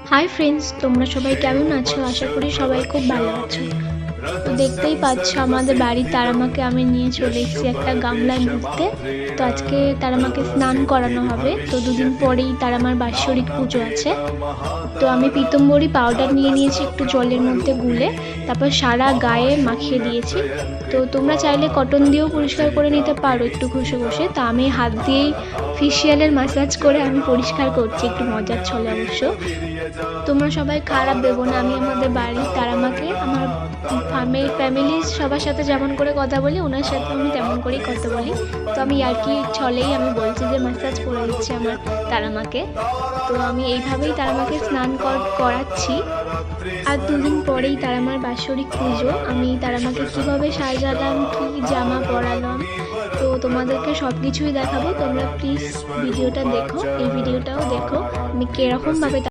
Hi friends, তোমরা সবাই কেমন আছো? আশা করি সবাই খুব ভালো আছো। তো দেখতেই পাচ্ছ আমাদের বাড়ির তারামাকে আমি নিয়ে চলে এসেছি একটা গামলায় ভরতে। তো আজকে তারামাকে স্নান করানো হবে। তো দুদিন পরেই তারামার বাৎসরিক পুজো আছে। তো আমি পিতম্বরী পাউডার নিয়ে নিয়েছি একটু জলের মধ্যে গুলে, তারপর সারা গায়ে মাখিয়ে দিয়েছি। তো তোমরা চাইলে কটন দিয়েও পরিষ্কার করে নিতে পারো একটু ঘষে ঘষে। তা আমি হাত দিয়েই ফেশিয়ালের ম্যাসাজ করে আমি পরিষ্কার করছি, একটু মজার ছলে অবশ্য। তোমরা সবাই খারাপ ভেবো না, আমি আমাদের বাড়ির তারামাকে আমার ফ্যামিলির সবার সাথে যেমন করে কথা বলি ওনার সাথে আমি তেমন করেই কথা বলি। তো আমি আর কি ছলেই আমি বলছি যে ম্যাসাজ করে দিচ্ছি আমার তারামাকে। তো আমি এইভাবেই তারামাকে স্নান করাচ্ছি। আর দুদিন পরেই তারামার বাৎসরিক পুজো। আমি তারামাকে কীভাবে সাজালাম, কী জামা পরালাম, তো তোমাদেরকে সব কিছুই দেখাবো। তোমরা প্লিজ ভিডিওটা দেখো, এই ভিডিওটাও দেখো আমি কীরকমভাবে